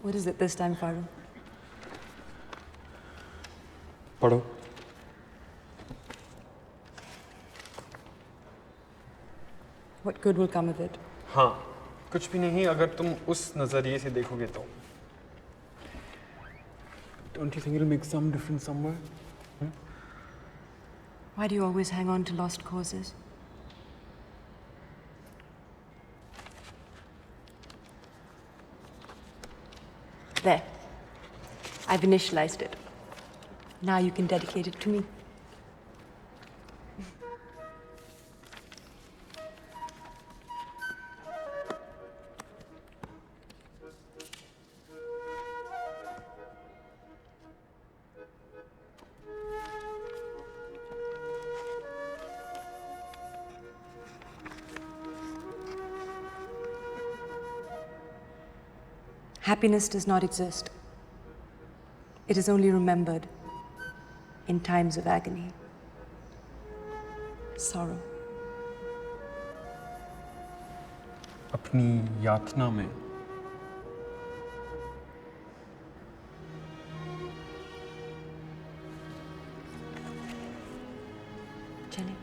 What is it this time, Farooq? पढ़ो। What good will come of it? हाँ, कुछ भी नहीं अगर तुम उस नज़रिए से देखोगे तो। Don't you think it'll make some difference somewhere? Why do you always hang on to lost causes? There. I've initialized it. Now you can dedicate it to me. Happiness does not exist. It is only remembered in times of agony, sorrow. अपनी यातना में चलें।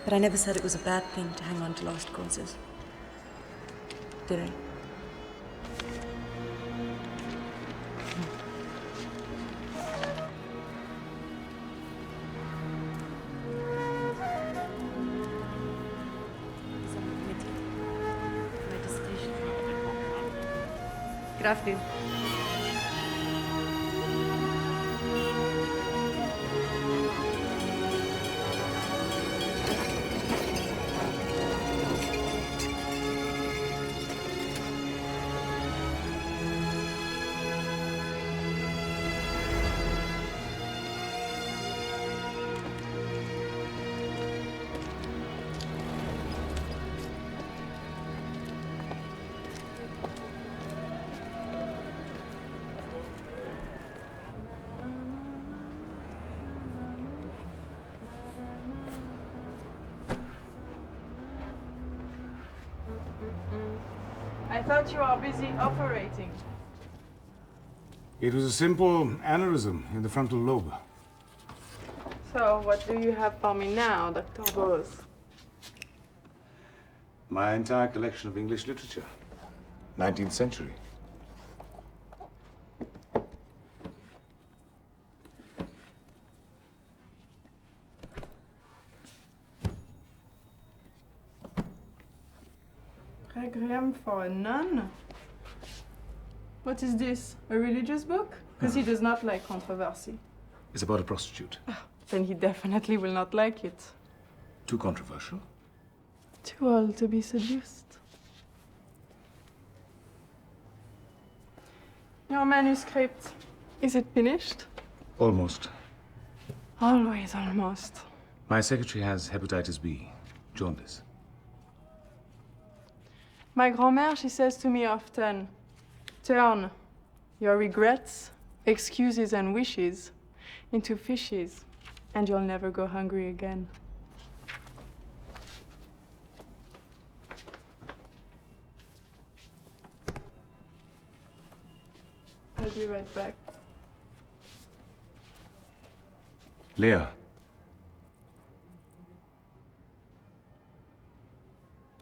But I never said it was a bad thing to hang on to lost causes. Did I? Good afternoon. I thought you were busy operating. It was a simple aneurysm in the frontal lobe. So, what do you have for me now, Dr. Bose? My entire collection of English literature. 19th century. Requiem for a nun? What is this? A religious book? Because he does not like controversy. It's about a prostitute. Then he definitely will not like it. Too controversial? Too old to be seduced. Your manuscript, is it finished? Almost. Always almost. My secretary has hepatitis B, jaundice. My grand-mère, she says to me often, turn your regrets, excuses, and wishes into fishes, and you'll never go hungry again. I'll be right back. Leah.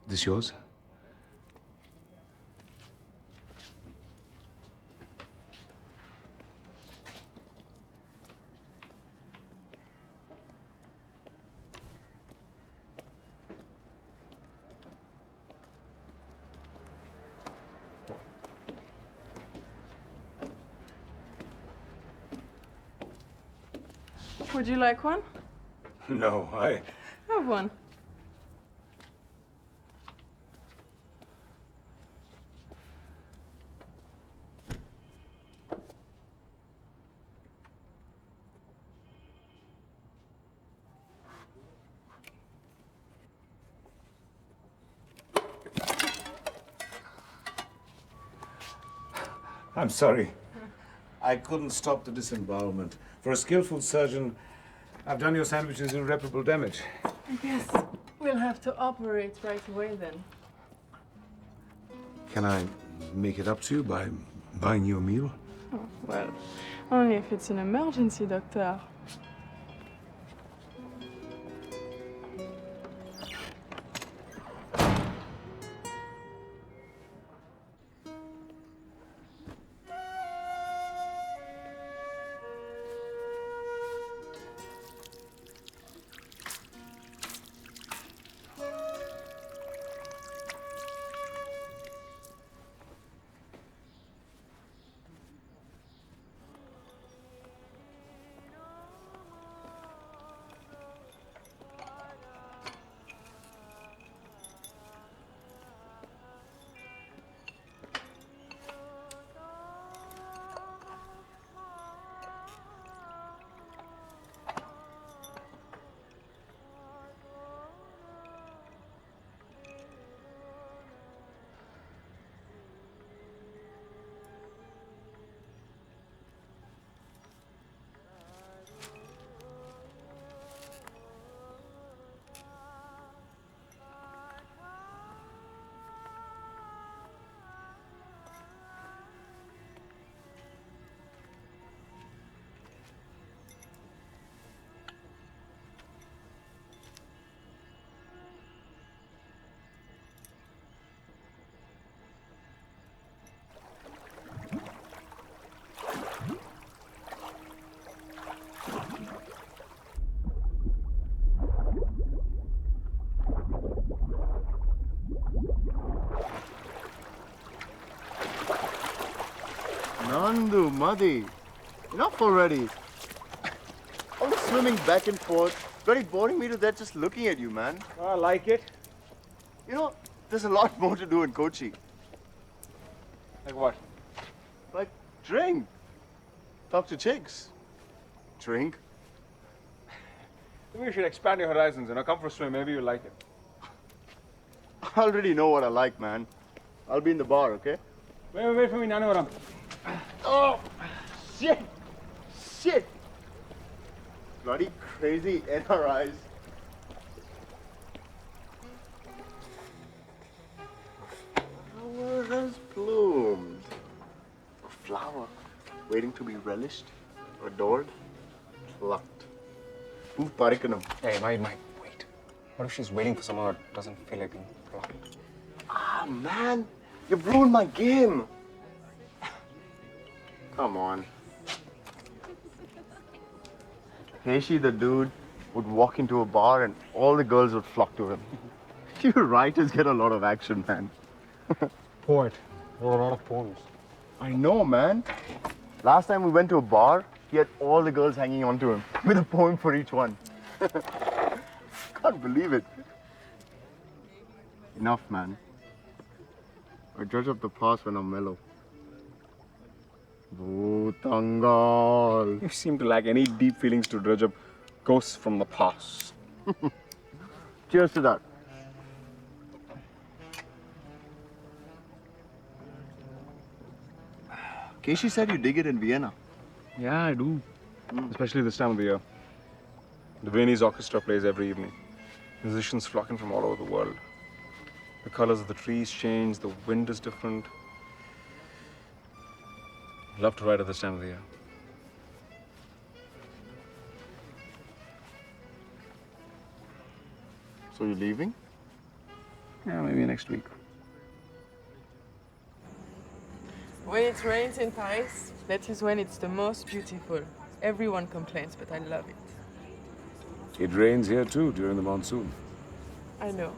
This yours? Would you like one? No, I... Have one. I'm sorry. I couldn't stop the disembowelment. For a skillful surgeon, I've done your sandwiches irreparable damage. I guess we'll have to operate right away then. Can I make it up to you by buying you a meal? Oh, well, only if it's an emergency, doctor. Nandu, Madhi, enough already. All the swimming back and forth, very boring me to death just looking at you, man. I like it. You know, there's a lot more to do in Kochi. Like what? Like, drink. Talk to chicks. Drink. Maybe you should expand your horizons, come for a swim, maybe you'll like it. I already know what I like, man. I'll be in the bar, okay? Wait for me, Nanu. Oh, shit! Shit! Bloody crazy NRIs. Flower has bloomed. A flower waiting to be relished, adored, plucked. Move Parikanam. Hey, wait. What if she's waiting for someone that doesn't feel like being plucked? Ah, man, you've ruined my game. Come on. Heshi, the dude, would walk into a bar and all the girls would flock to him. You writers get a lot of action, man. Poet. Wrote a lot of poems. I know, man. Last time we went to a bar, he had all the girls hanging on to him with a poem for each one. Can't believe it. Enough, man. I judge of the past when I'm mellow. Bhutangal. You seem to lack any deep feelings to dredge up ghosts from the past. Cheers to that. Keshi said you dig it in Vienna. Yeah, I do. Especially this time of the year. The Viennese orchestra plays every evening. Musicians flocking from all over the world. The colors of the trees change, the wind is different. Love to write at this time of the year. So you're leaving? Yeah, maybe next week. When it rains in Paris, that is when it's the most beautiful. Everyone complains, but I love it. It rains here too during the monsoon. I know.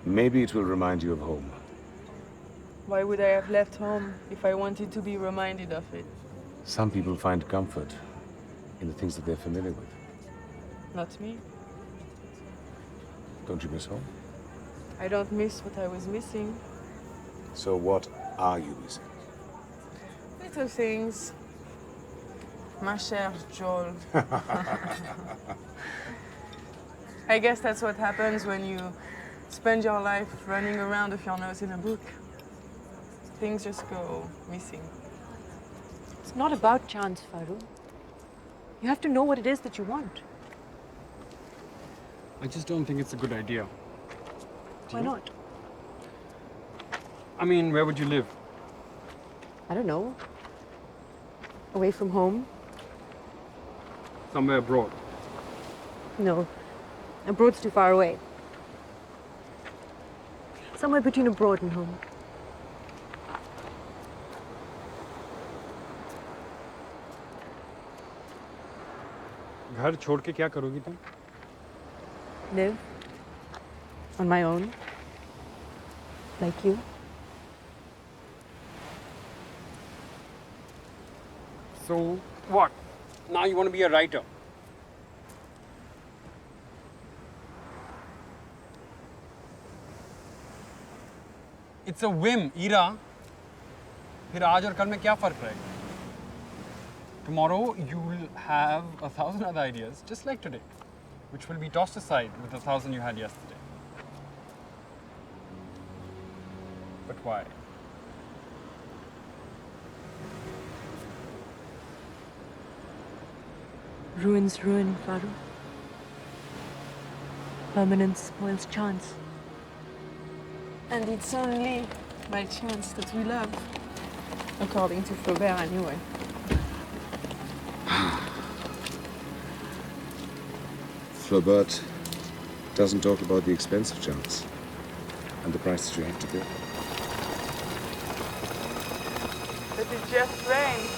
Maybe it will remind you of home. Why would I have left home if I wanted to be reminded of it? Some people find comfort in the things that they're familiar with. Not me. Don't you miss home? I don't miss what I was missing. So what are you missing? Little things. Ma chère Joel. I guess that's what happens when you spend your life running around with your nose in a book. things just go missing. It's not about chance, Faru. You have to know what it is that you want. I just don't think it's a good idea. Why not? I mean, where would you live? I don't know. Away from home? Somewhere abroad. No. Abroad's too far away. Somewhere between abroad and home. घर छोड़ के क्या करोगी तुम? Live. On my own. Like you. So what? Now you want to be a writer? It's a whim, Ira. फिर आज और कल में क्या फर्क रहेगा? Tomorrow you'll have 1,000 other ideas, just like today, which will be tossed aside with the 1,000 you had yesterday. But why? Ruins ruin, Faru. Permanence spoils chance. And it's only by chance that we love. According to Flaubert, anyway. Flaubert doesn't talk about the expense of chance and the prices you have to pay. But it just rained.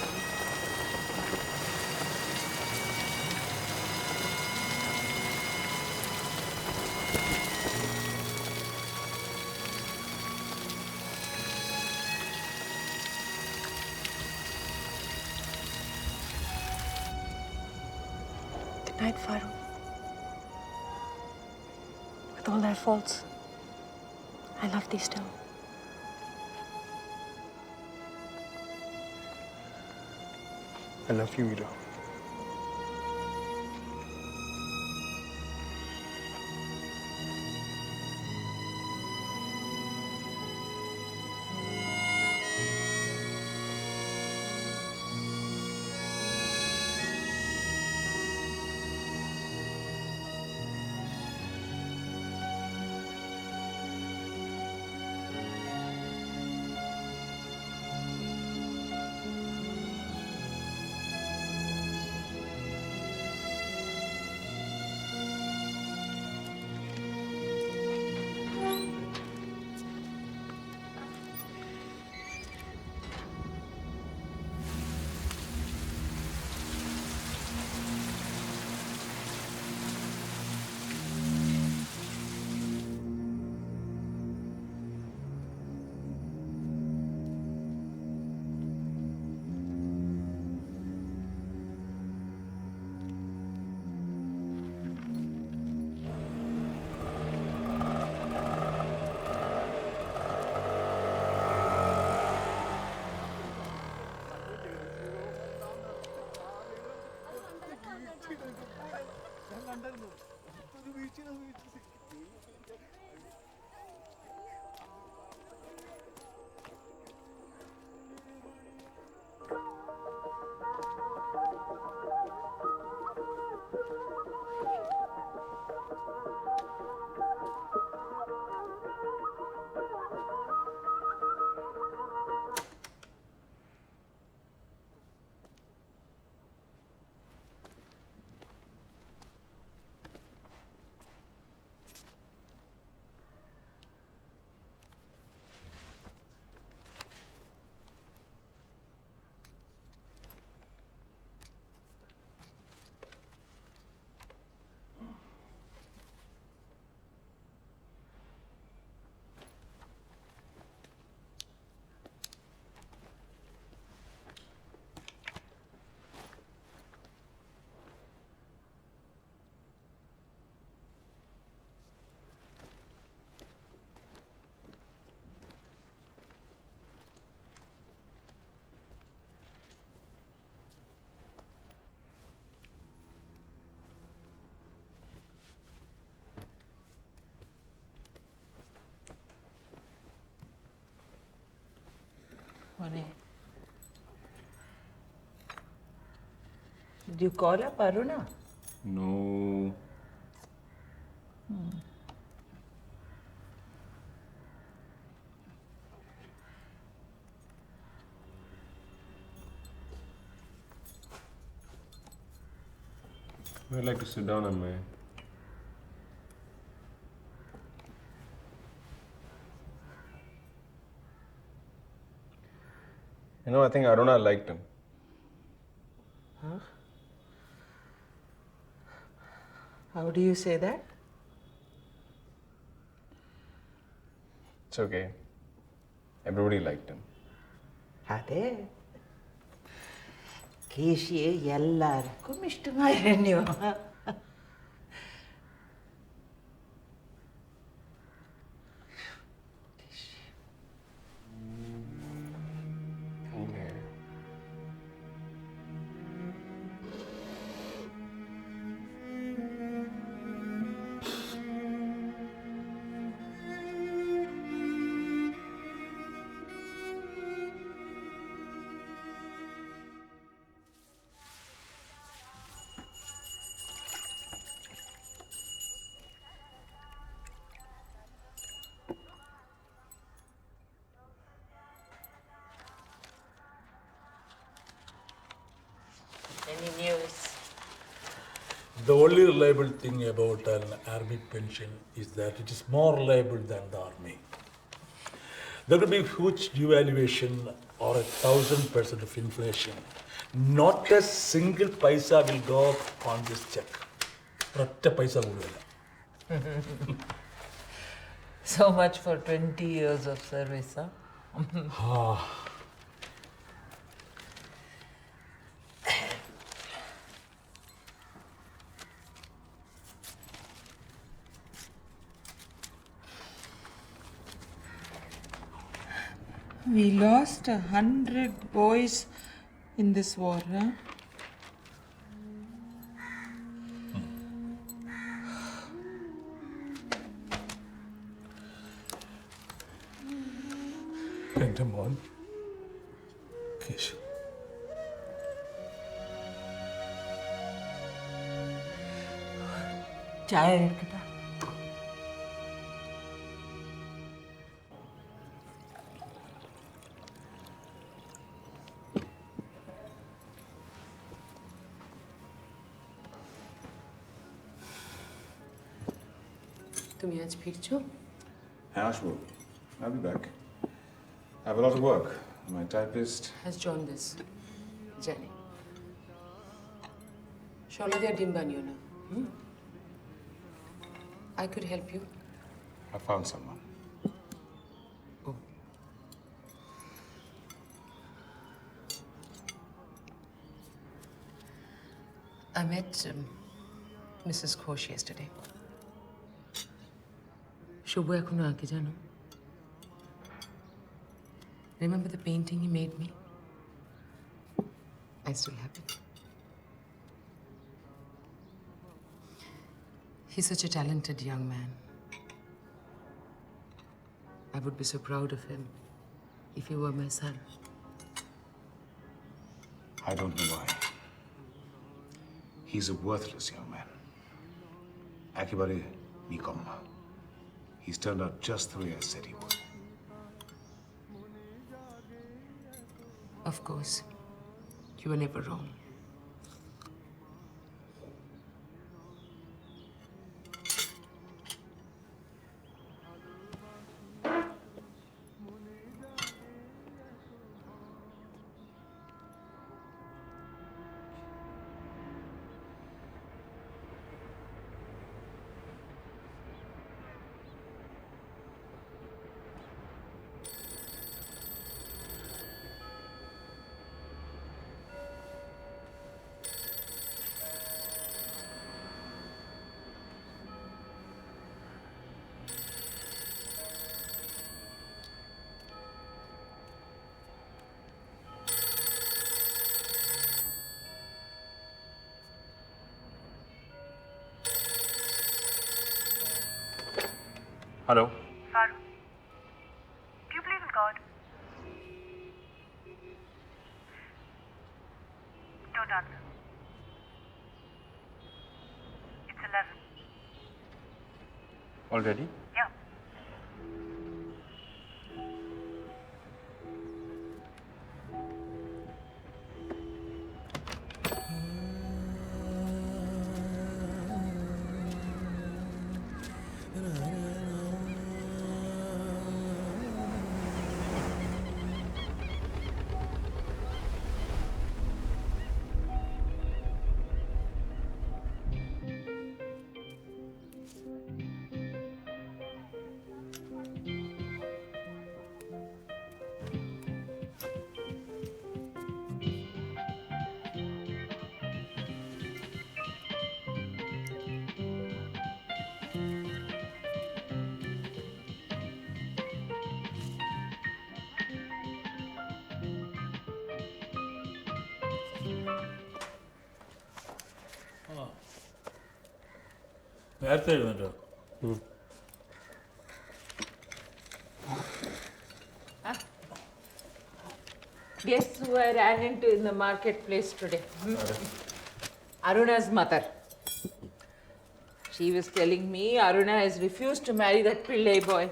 Good night, Faru. With all their faults, I love thee still. I love you, Ira. Money. Did you call up Aruna? No. I'd like to sit down on my. I think Aruna liked him. Huh? How do you say that? It's okay. Everybody liked him. ಅದೇ ಕೇಶಿ ಎಲ್ಲರಿಗೂ ಇಷ್ಟಮಾಯಿರಿ ನೀವು Any news? The only reliable thing about an army pension is that it is more reliable than the army. There will be huge devaluation or 1,000% of inflation. Not a single paisa will go up on this check. Ratta paisa will. So much for 20 years of service, huh? We lost 100 boys in this war, huh? Pentamon. Kish. Chai edukata. তুমি আজ ফিরছো? হ্যাঁ আসবো. I'll be back. I have a lot of work. My typist has jaundice. জানি. শোলা দিয়ে ডিম বানিও না. I could help you. I found someone. I met Mrs. Ghosh yesterday. শুভ এখনো আঁকে জানো? Remember the painting he made me? I still have it. He's such a talented young man. I would be so proud of him if he were my son. I don't know why. He's a worthless young man. Ekebare nikomma. He's turned out just the way I said he would. Of course. You were never wrong. Hello? Faru, do you believe in God? done. It's 11. Already? Yeah. നേരത്തെ എഴുന്നേറ്റോ? Guess who I ran into in the marketplace today? Aruna's mother. She was telling me Aruna has refused to marry that Pillai boy.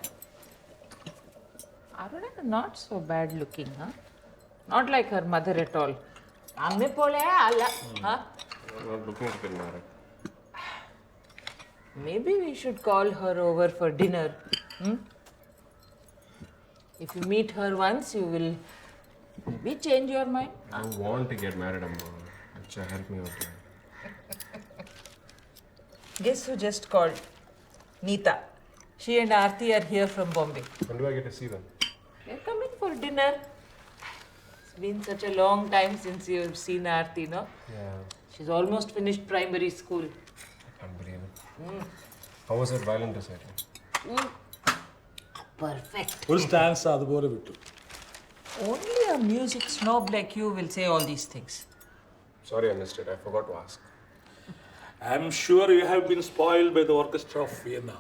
Aruna is not so bad looking, huh? Not like her mother at all. Amme pole alla, huh? I'm not looking to get married. Maybe we should call her over for dinner. If you meet her once, you will maybe change your mind. I want to get married, Amma. Acha, help me out here. Guess who just called? Neeta. She and Aarti are here from Bombay. When do I get to see them? They're coming for dinner. It's been such a long time since you've seen Aarti, no? Yeah. She's almost finished primary school. I can't believe it. How was that violin recital? Perfect. ഒരു stance അതുപോലെ വിട്ടു. Only a music snob like you will say all these things. Sorry, I missed it. I forgot to ask. I'm sure you have been spoiled by the orchestra of Vienna.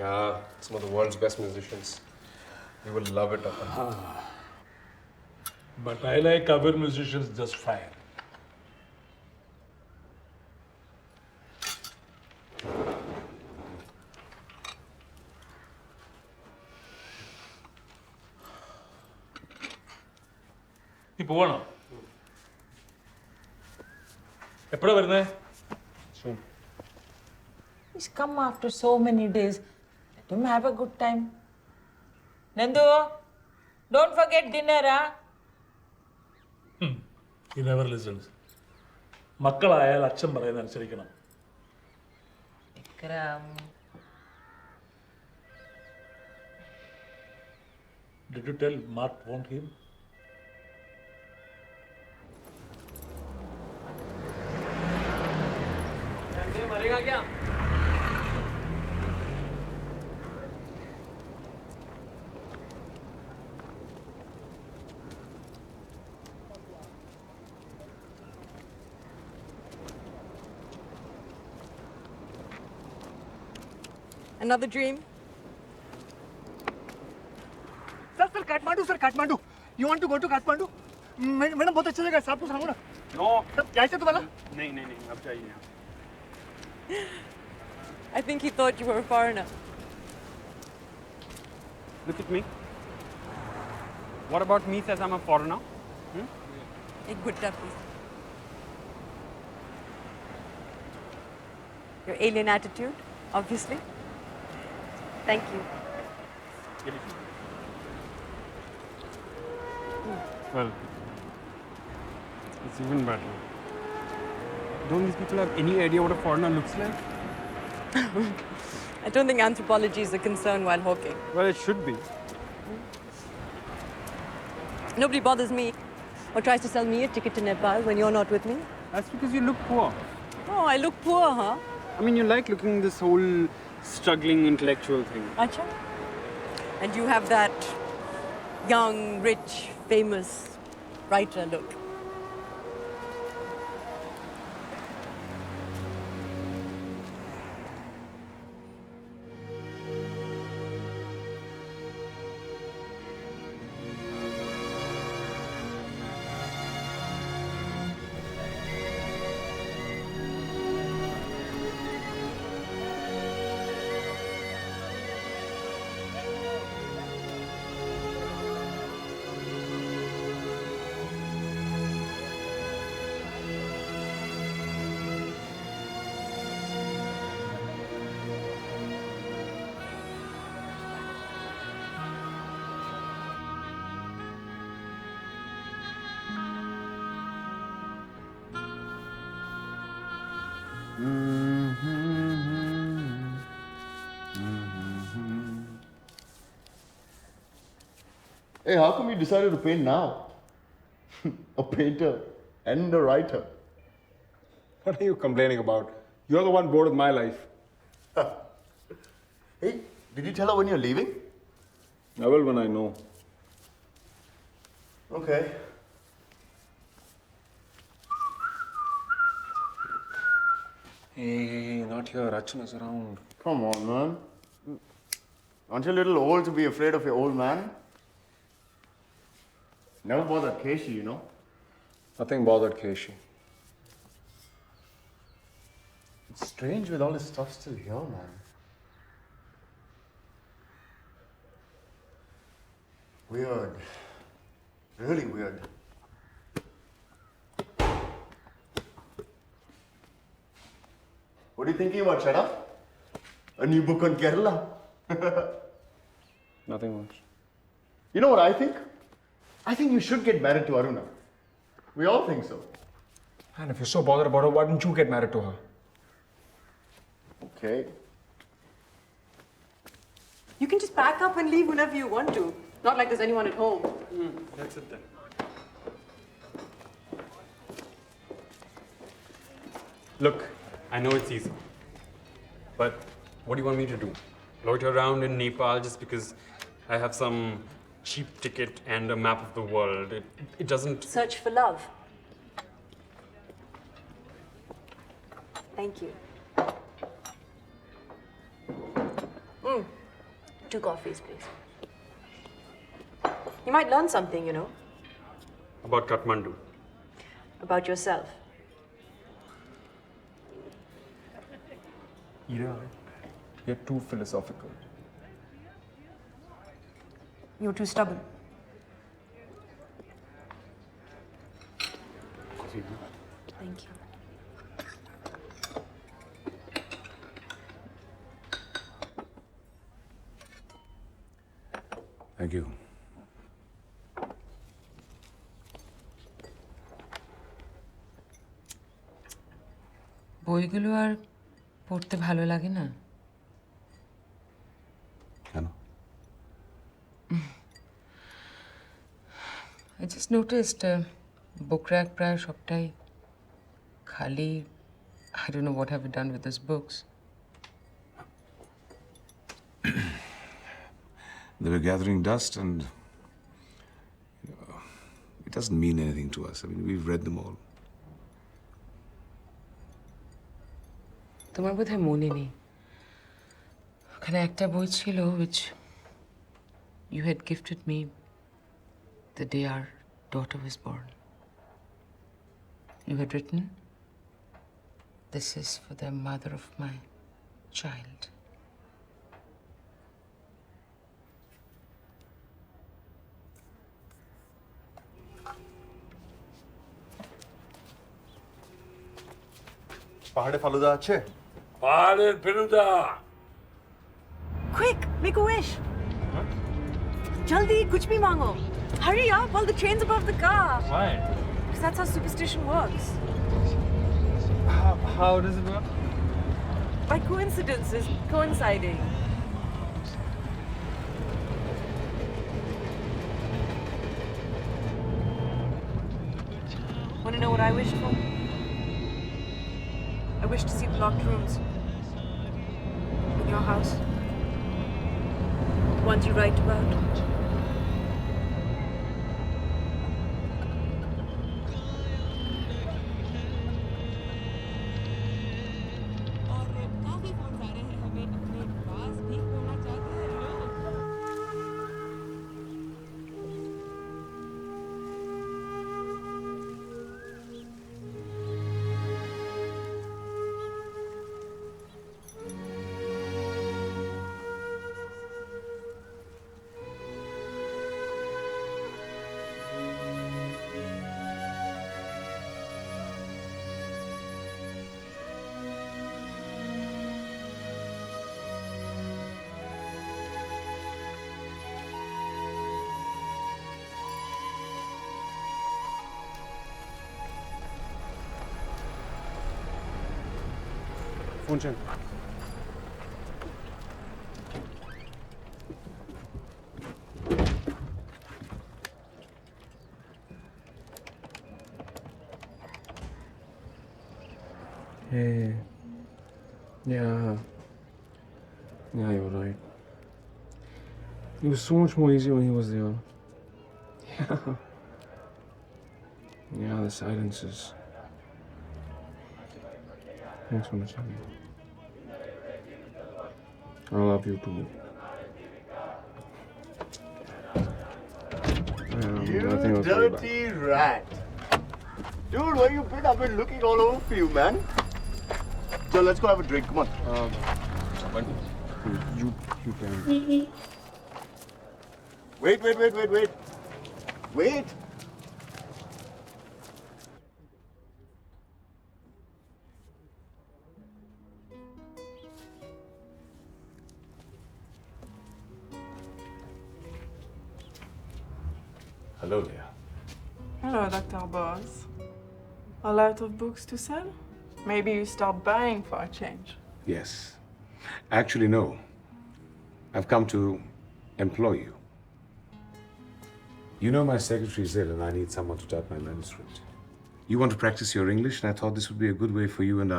Yeah, some of the world's best musicians. You will love it, Appa. But I like other musicians just fine. നീ പോവാണോ? എപ്പോഴാ വരുന്നേ? Soon. He's come after so many days. Let him have a good time. Nandu, don't forget dinner, huh? He never listens. മക്കളായാൽ അച്ഛൻ പറയുന്ന അനുസരിക്കണം. Vikram. Did you tell Mark want him? मरेगा क्या? Another dream? Sir Kathmandu. You want to go to Kathmandu? Madam बहुत अच्छा जगह है, आपको सांगू ना. No. सर जायचं तुम्हाला? नहीं, अब जाइए आप. I think he thought you were a foreigner. Look at me. What about me says I'm a foreigner? Ek gutta, please. Your alien attitude, obviously. Thank you. Well, it's even better. Don't these people have any idea what a foreigner looks like? I don't think anthropology is a concern while hawking. Well, it should be. Nobody bothers me or tries to sell me a ticket to Nepal when you're not with me. That's because you look poor. Oh, I look poor, huh? I mean, you like looking this whole struggling intellectual thing. Acha. And you have that young, rich, famous writer look. Hey, how come you decided to paint now? A painter and a writer. What are you complaining about? You're the one bored with my life. Hey, did you tell her when you're leaving? I will when I know. Okay. Hey, not here. Rachan is around. Come on, man. Aren't you a little old to be afraid of your old man? Never bothered Keshi, you know. Nothing bothered Keshi. It's strange with all this stuff still here, man. Weird. Really weird. What are you thinking about, Shada? A new book on Kerala? Nothing much. You know what I think? I think you should get married to Aruna. We all think so. And if you're so bothered about her, why didn't you get married to her? Okay. You can just pack up and leave whenever you want to. Not like there's anyone at home. That's it then. Look, I know it's easy. But what do you want me to do? Loiter around in Nepal just because I have some cheap ticket and a map of the world? It doesn't... Search for love. Thank you. 2 coffees, please. You might learn something, you know. About Kathmandu. About yourself. Ira, you're too philosophical. You're too stubborn. Thank you. Thank you. বইগুলো আর পড়তে ভালো লাগে না? কেন? I just noticed book rack প্রায় সবটাই খালি. I don't know what have you done with those books. They were gathering dust and it doesn't mean anything to us. I mean, we've read them all. তোমার বোধহয় মনে নেই ওখানে একটা বই ছিল which you had gifted me the day our daughter was born. You had written, "This is for the mother of my child." পাহাড়ে ফালুদা আছে? পাহাড়ের Feluda. Quick, make a wish. Jaldi, kuch bhi mango. Hurry up, while the train's above the car. Why? Because that's how superstition works. How does it work? By coincidences coinciding. Want to know what I wished for? I wish to see the locked rooms in your house. The ones you write about. Phone check. Hey. Yeah. Yeah, you're right. It was so much more easier when he was there. Yeah. Yeah, the silences. Thanks so much, honey. I love you too. You nothing else for you back. dirty rat. Dude, where you been? I've been looking all over for you, man. So let's go have a drink. Come on. You can. Wait. Wait. Hello, Leah. Hello, Dr. Boz. A lot of books to sell? Maybe you start buying for a change. Yes. Actually, no. I've come to employ you. You know my secretary's ill and I need someone to type my manuscript. You want to practice your English and I thought this would be a good way for you and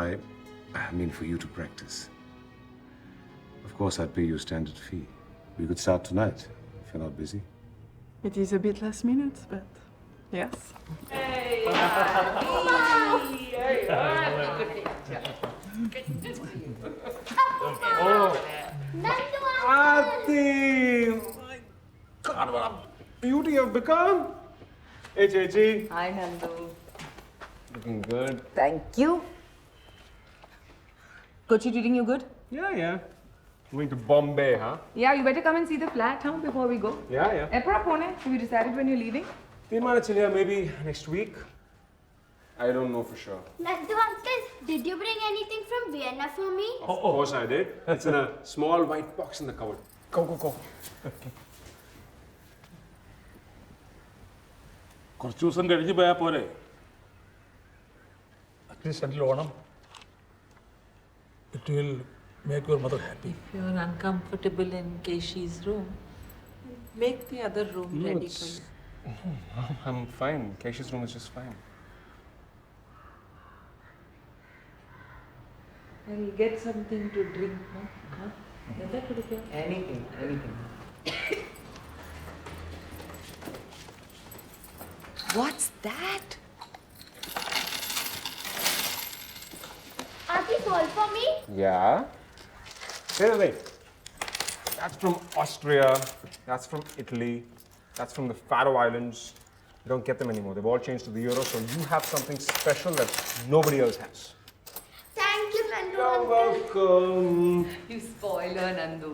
for you to practice. Of course, I'd pay you a standard fee. We could start tonight, if you're not busy. It is a bit last minute, but yes. Aarti! My God, what a beauty you've become! Hey, Chechi. Hi, Nandu. Looking good. Thank you. Kochi treating you good? Yeah. Going to Bombay, huh? Yeah, you better come and see the flat, huh, before we go. Yeah. Have you decided when you're leaving? Maybe next week. I don't know for sure. Nandu uncle, did you bring anything from Vienna for me? Of course I did. It's in a small white box in the cupboard. Go. At least until Onam. It will make your mother happy. If you're uncomfortable in Keshi's room, make the other room ready for you. I'm fine. Keshi's room is just fine. I'll get something to drink, huh? Anything. What's that? Auntie, fall for me? Yeah? Wait. That's from Austria. That's from Italy. That's from the Faroe Islands. You don't get them anymore. They've all changed to the euro, so you have something special that nobody else has. Thank you, Nandu You're uncle. welcome. You spoiler, Nandu.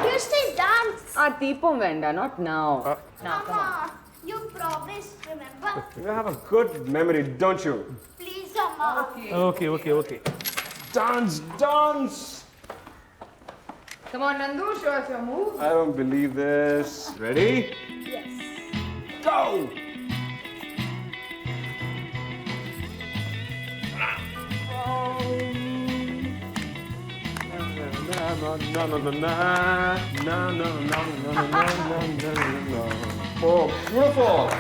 You still dance. Deepam Venda, not now. Now, come on. Mama, you promised, remember? You have a good memory, don't you? Please, Mama. Okay. Dance! Come on, Nandu, show us your move. I don't believe this. Ready? Yes. Go! Oh, beautiful!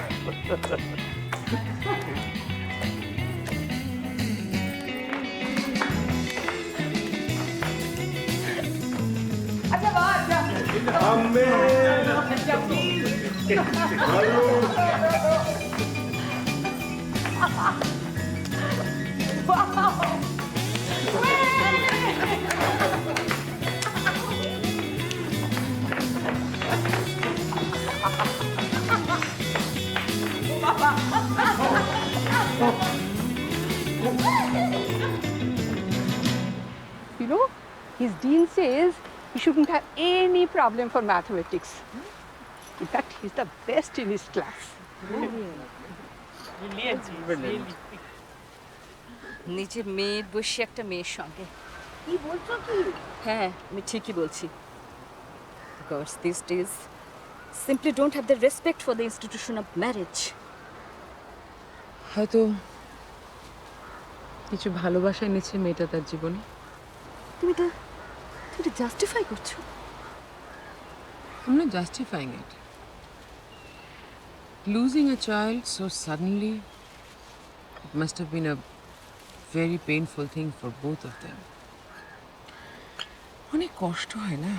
You know, his dean says he shouldn't have any problem for mathematics. In fact, he's the best in his class. নিচে মেয়ের বসে একটা মেয়ের সঙ্গে কি বলছো কি? হ্যাঁ আমি ঠিকই বলছি girls these days simply don't have the respect for the institution of marriage হয়তো কিছু ভালোবাসা এনেছে মেয়েটা তার জীবনে। তুমি এটা জাস্টিফাই করছো? I'm not justifying it. Losing a child so suddenly, it must have been a very painful thing for both of them. অনেক কষ্ট হয় না?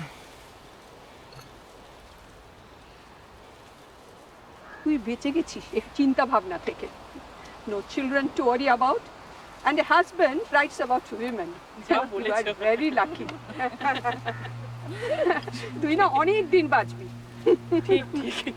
তুই বেঁচে গেছিস এই চিন্তা ভাবনা থেকে। No children to worry about, and a husband writes about women. You are very lucky. তুই না অনেক দিন বাঁচবি। ঠিক ঠিক।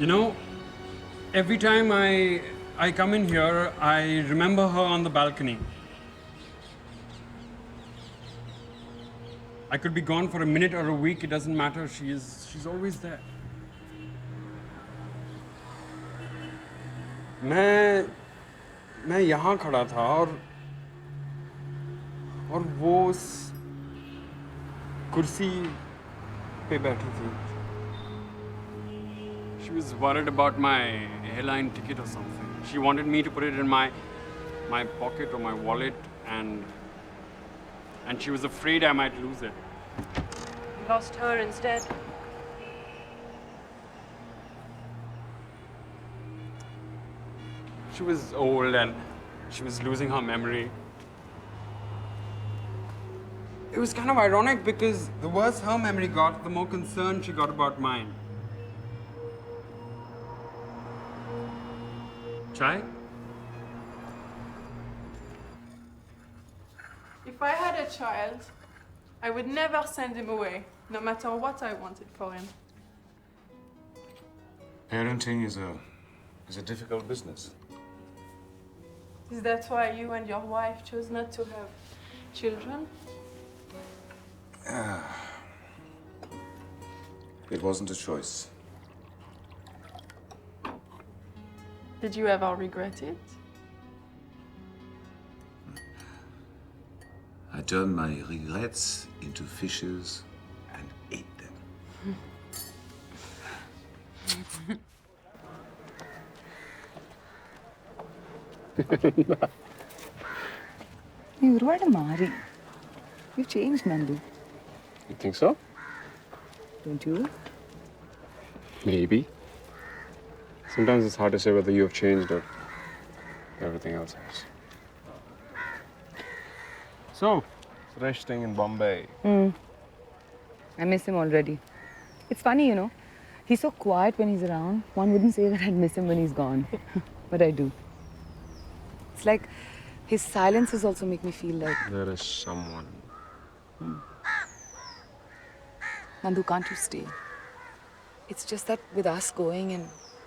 You know, every time I come in here, I remember her on the balcony. I could be gone for a minute or a week, it doesn't matter, she's always there. मैं यहाँ खड़ा था और वो उस कुर्सी पे बैठी थी. She was worried about my airline ticket or something. She wanted me to put it in my pocket or my wallet, and she was afraid I might lose it. You lost her instead. She was old and she was losing her memory. It was kind of ironic because the worse her memory got, the more concerned she got about mine. Chai? If I had a child, I would never send him away, no matter what I wanted for him. Parenting is a difficult business. Is that why you and your wife chose not to have children? It wasn't a choice. Did you ever regret it? I turned my regrets into fishes and ate them. You've changed, Nandu. You think so? Don't you? Maybe. Sometimes it's hard to say whether you have changed or everything else has. So, Suresh staying in Bombay. I miss him already. It's funny, you know. He's so quiet when he's around. One wouldn't say that I'd miss him when he's gone. But I do. It's like his silences also make me feel like... There is someone. Nandu, can't you stay? It's just that with us going and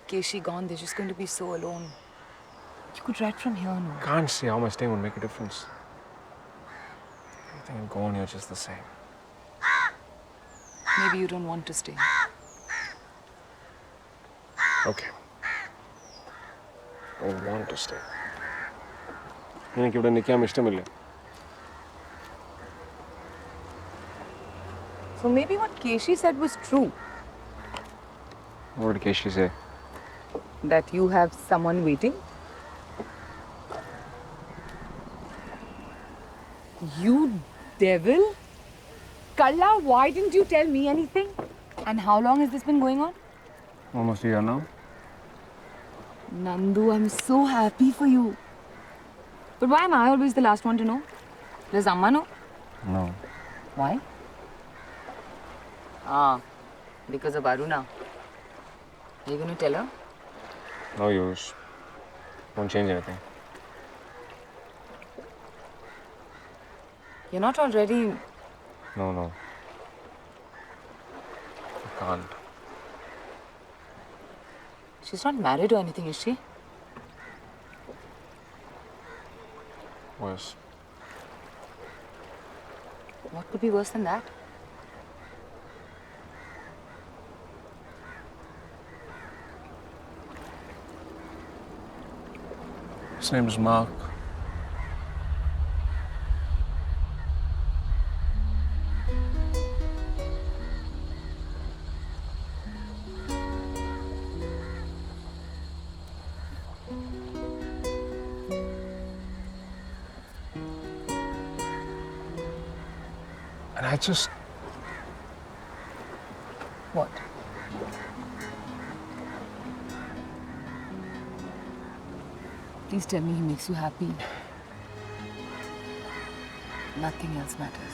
Keshi gone, they're just going to be so alone. You could write from here, no? Can't see how my staying would make a difference. I think I'm going here just the same. Maybe you don't want to stay. Okay. I want to stay. എനിക്കിവിടെ നിൽക്കാൻ ഇഷ്ടമില്ല. So maybe what Keshi said was true. What did Keshi say? That you have someone waiting. You devil! Kalla, why didn't you tell me anything? And how long has this been going on? Almost a year now. Nandu, I'm so happy for you. But why am I always the last one to know? Does Amma know? No. Why? Because of Aruna. Are you going to tell her? No use. Won't change anything. You're not already... No. I can't. She's not married or anything, is she? Worse. What could be worse than that? His name is Mark. just... What? Please tell me he makes you happy. Nothing else matters.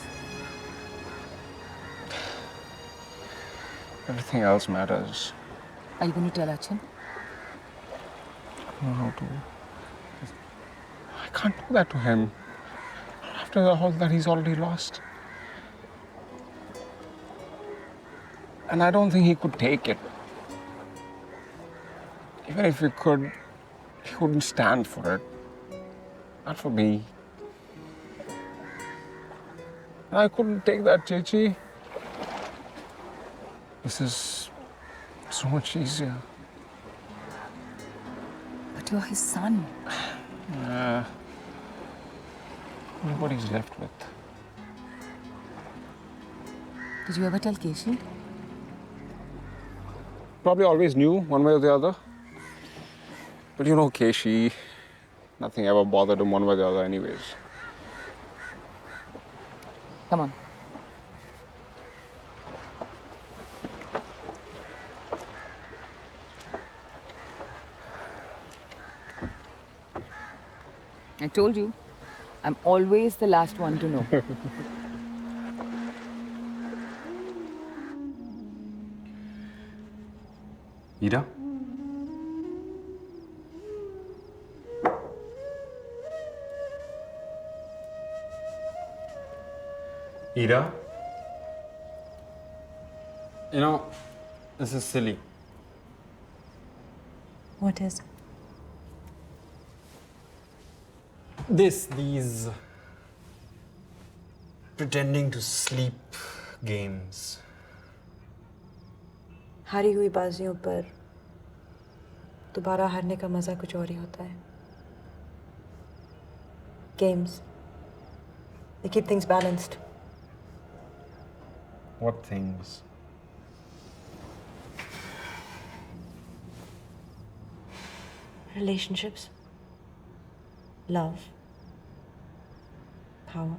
Everything else matters. Are you going to tell Achin? I don't know how to. I can't do that to him. After all that he's already lost. And I don't think he could take it. Even if he could, he wouldn't stand for it. Not for me. And I couldn't take that, Chechi. This is so much easier. But you're his son. Look what he's left with. Did you ever tell Keshi? Probably always knew, one way or the other. But you know, Keshi, nothing ever bothered him one way or the other anyways. Come on. I told you, I'm always the last one to know. Ida? Ida? You know, this is silly. What is? These pretending to sleep games. हारी हुई बाजियों पर दोबारा हारने का मजा कुछ और ही होता है. Games. They keep things balanced. What things? Relationships. Love. Power.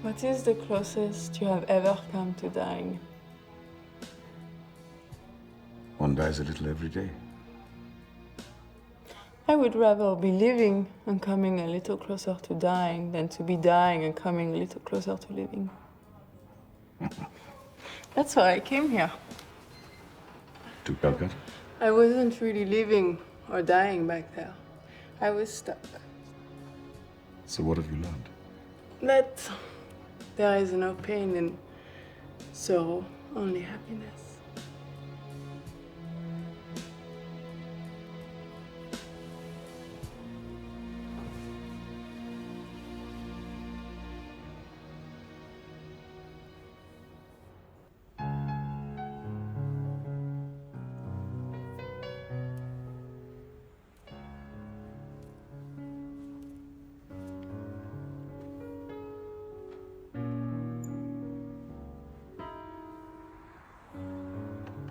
What is the closest you have ever come to dying? One dies a little every day. I would rather be living and coming a little closer to dying than to be dying and coming a little closer to living. That's why I came here. To Calcutta? I wasn't really living or dying back there. I was stuck. So what have you learned? That there is no pain in sorrow, only happiness.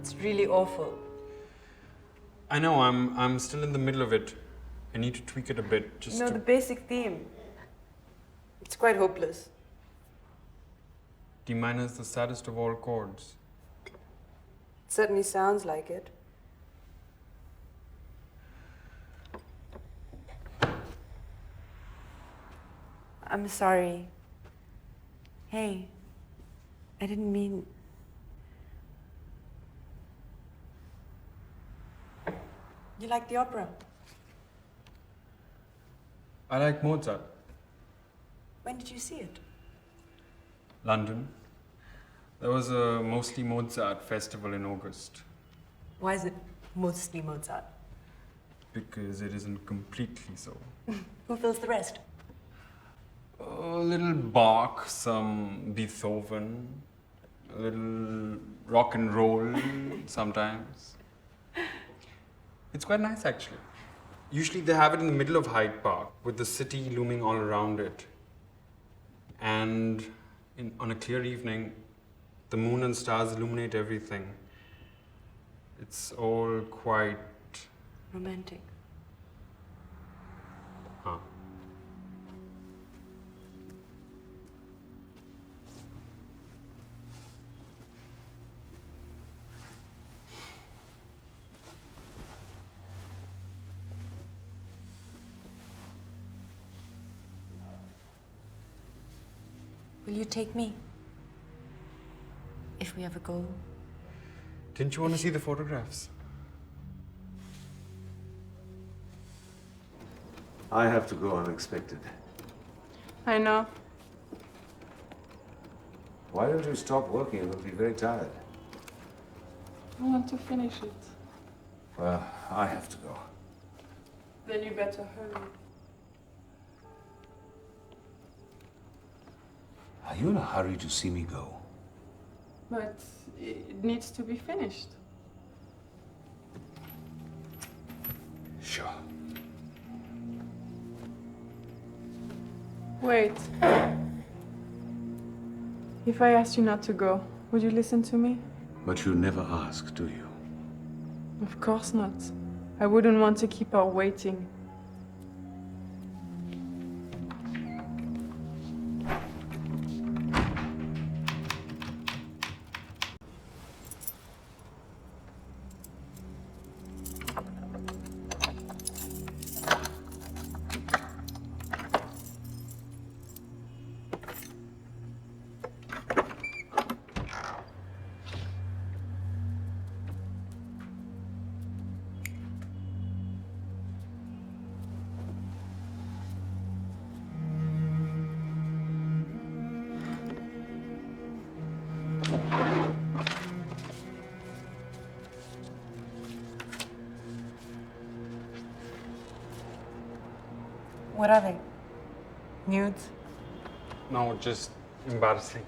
It's really awful. I know, I'm still in the middle of it. I need to tweak it a bit, just The basic theme. It's quite hopeless. D minor is the saddest of all chords. It certainly sounds like it. I'm sorry. Hey, I didn't mean... You like the opera? I like Mozart. When did you see it? London. There was a mostly Mozart festival in August. Why is it mostly Mozart? Because it isn't completely so. Who fills the rest? A little Bach, some Beethoven, a little rock and roll sometimes. It's quite nice actually. Usually they have it in the middle of Hyde Park with the city looming all around it. And on a clear evening, the moon and stars illuminate everything. It's all quite... romantic. Huh. Will you take me? If we ever go? Didn't you want to see the photographs? I have to go unexpected. I know. Why don't you stop working? You'll be very tired. I want to finish it. Well, I have to go. Then you better hurry. Are you in a hurry to see me go? But it needs to be finished. Sure. Wait. If I asked you not to go, would you listen to me? But you never ask, do you? Of course not. I wouldn't want to keep her waiting. What are they? Nudes? No, just embarrassing.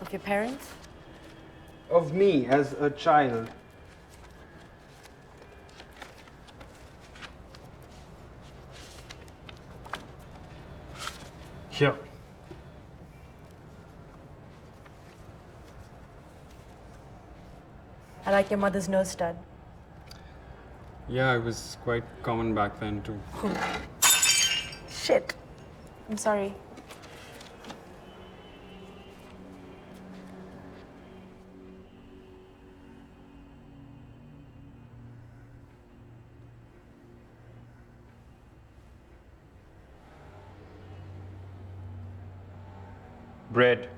Of your parents? Of me as a child. Here. I like your mother's nose stud. Yeah, it was quite common back then too. Shit. I'm sorry. Bread.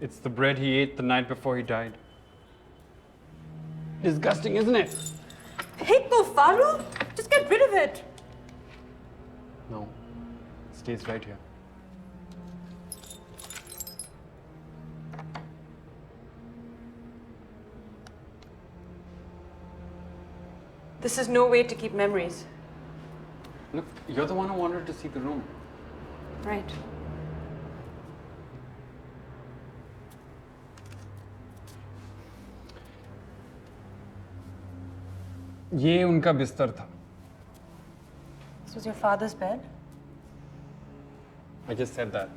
It's the bread he ate the night before he died. Disgusting, isn't it? Hate Falu? Just get rid of it. No. It stays right here. This is no way to keep memories. Look, you're the one who wanted to see the room. Right. ये उनका बिस्तर था. This was your father's bed? I just said that.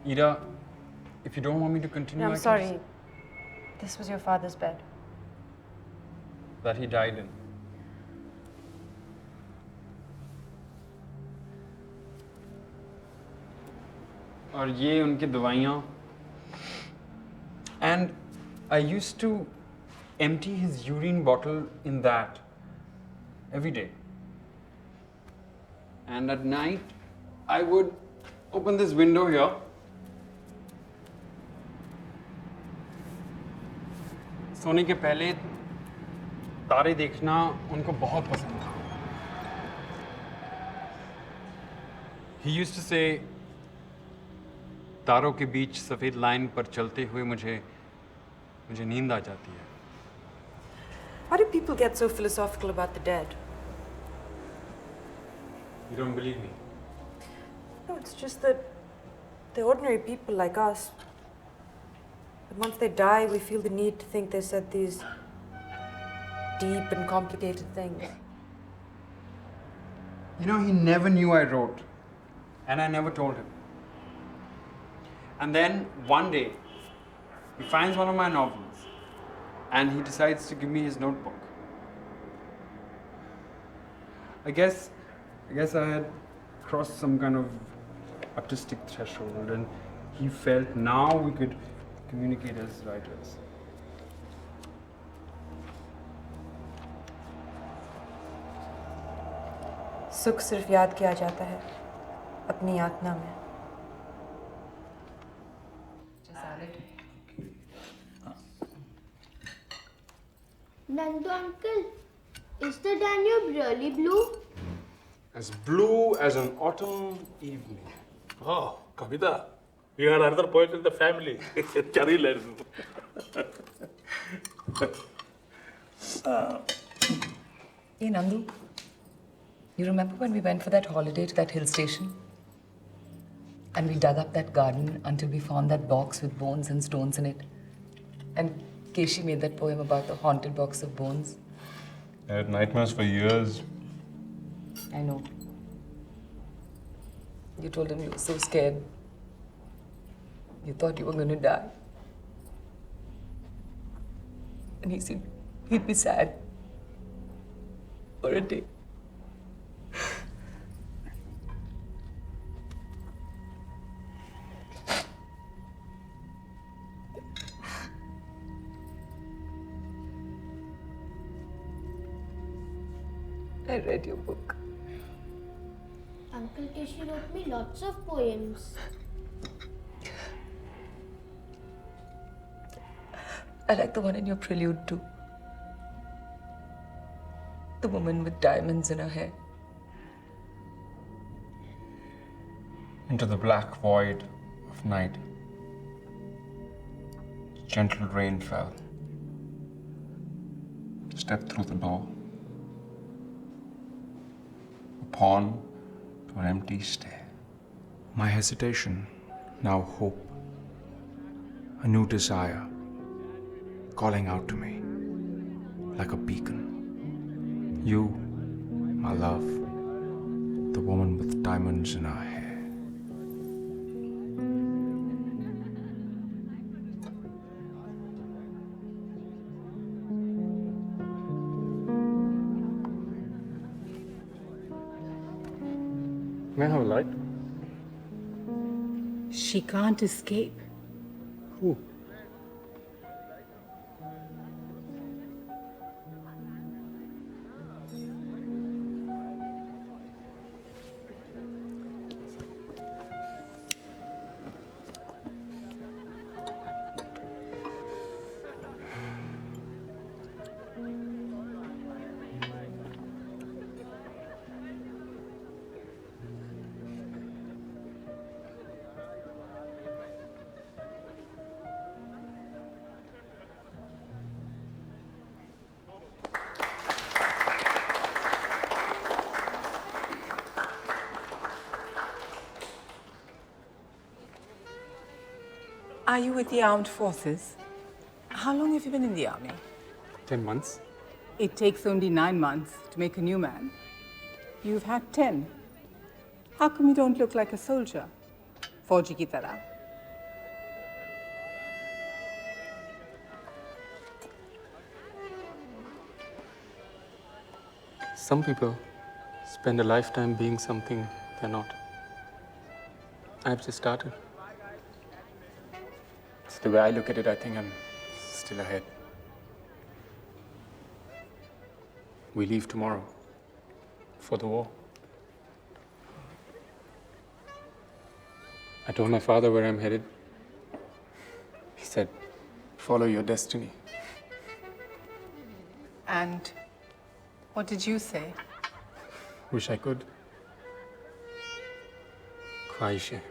Ira, if you don't want me to continue, No, I'm I can sorry. just- This was your father's bed. That he died in. और ये उनकी दवाइयाँ. And I used to empty his urine bottle in that every day. And at night, I would open this window here. सोने के पहले तारे देखना उनको बहुत पसंद था. He used to say, तारों के बीच सफ़ेद लाइन पर चलते हुए मुझे नींद आ जाती है. Why do people get so philosophical about the dead? You don't believe me? No, it's just that they're ordinary people like us. But once they die, we feel the need to think they said these deep and complicated things. You know, he never knew I wrote. And I never told him. And then one day, he finds one of my novels and he decides to give me his notebook. I guess I had crossed some kind of artistic threshold and he felt now we could communicate as writers. सुख सिर्फ याद किया जाता है अपनी यातना में. Nandu uncle, is the Danube really blue? As blue as an autumn evening. Oh, Kavita, you are another poet in the family. Chari learn. Hey Nandu, you remember when we went for that holiday to that hill station? And we dug up that garden until we found that box with bones and stones in it. And Keshi made that poem about the haunted box of bones. I had nightmares for years. I know. You told him you were so scared. You thought you were going to die. And he said he'd be sad for a day. I read your book. Uncle Keshi wrote me lots of poems. I like the one in your prelude too. The woman with diamonds in her hair. Into the black void of night, gentle rain fell. Stepped through the door. A pawn to an empty stare. My hesitation, now hope. A new desire, calling out to me like a beacon. You, my love, the woman with diamonds in her hair. May I have a light? She can't escape. Who? Are you with the armed forces? How long have you been in the army? 10 months. It takes only 9 months to make a new man. You've had 10. How come you don't look like a soldier? Fauji ki tarah. Some people spend a lifetime being something they're not. I've just started. It's the way I look at it, I think I'm still ahead. We leave tomorrow for the war. I told my father where I'm headed. He said, follow your destiny. And what did you say? Wish I could. Khwahish hai.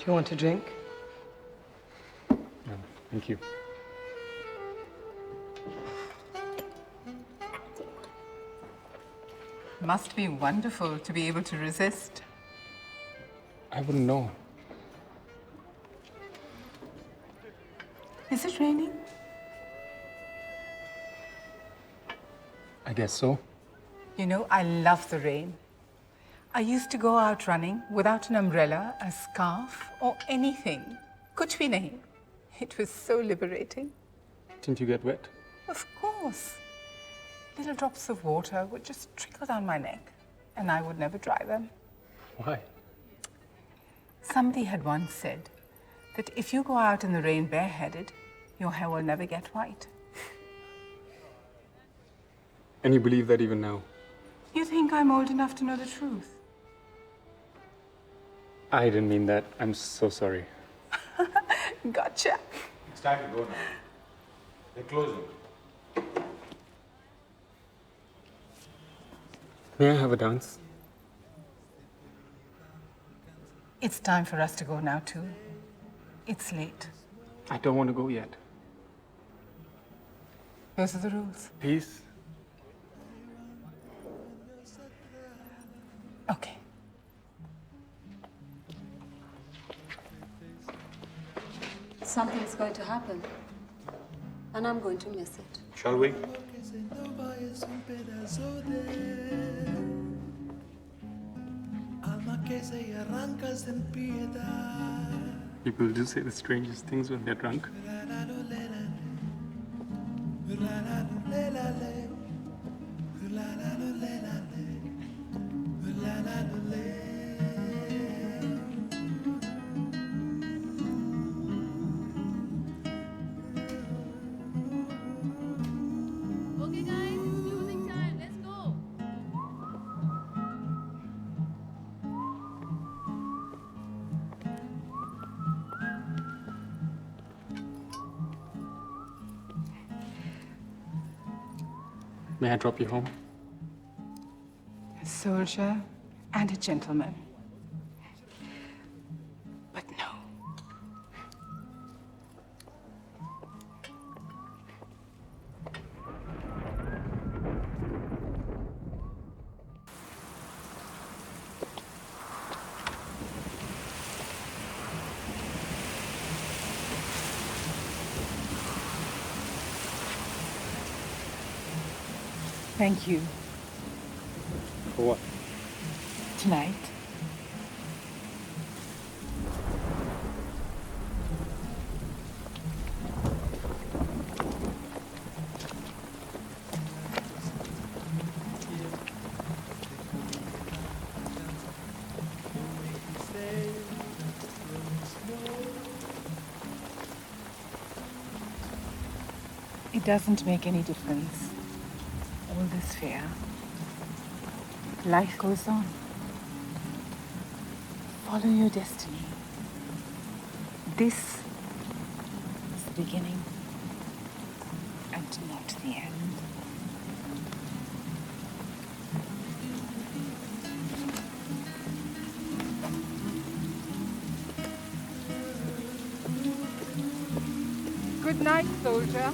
you want a drink? No, thank you. Must be wonderful to be able to resist. I wouldn't know. Is it raining? I guess so. You know, I love the rain. I used to go out running without an umbrella, a scarf, or anything. Kuch bhi nahi. It was so liberating. Didn't you get wet? Of course. Little drops of water would just trickle down my neck, and I would never dry them. Why? Somebody had once said that if you go out in the rain bareheaded, your hair will never get white. And you believe that even now? You think I'm old enough to know the truth? I didn't mean that. I'm so sorry. Gotcha. It's time to go now. They're closing. May I have a dance? It's time for us to go now, too. It's late. I don't want to go yet. Those are the rules. Please? Okay. Something's going to happen, and I'm going to miss it. Shall we? People do say the strangest things when they're drunk. Okay guys, music time, let's go. May I drop you home? A soldier and a gentleman. But no. Thank you. For what? Tonight. It doesn't make any difference. All this fear. Life goes on. Follow your destiny. This is the beginning and not the end. Good night, soldier.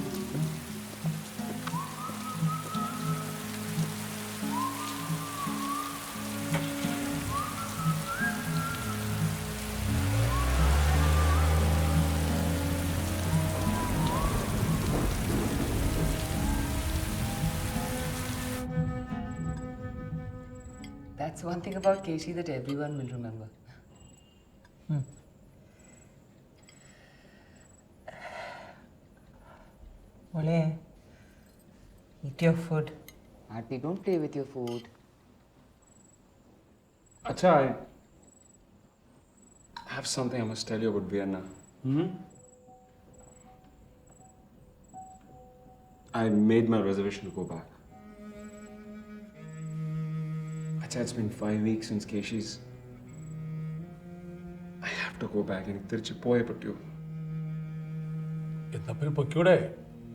That's one thing about Katie that everyone will remember. Ole, eat your food. Aarti, don't play with your food. Acha, I have something I must tell you about Vienna. I made my reservation to go back. Acha, it's been 5 weeks since Keshi's. I have to go back and tirchi poye pattu.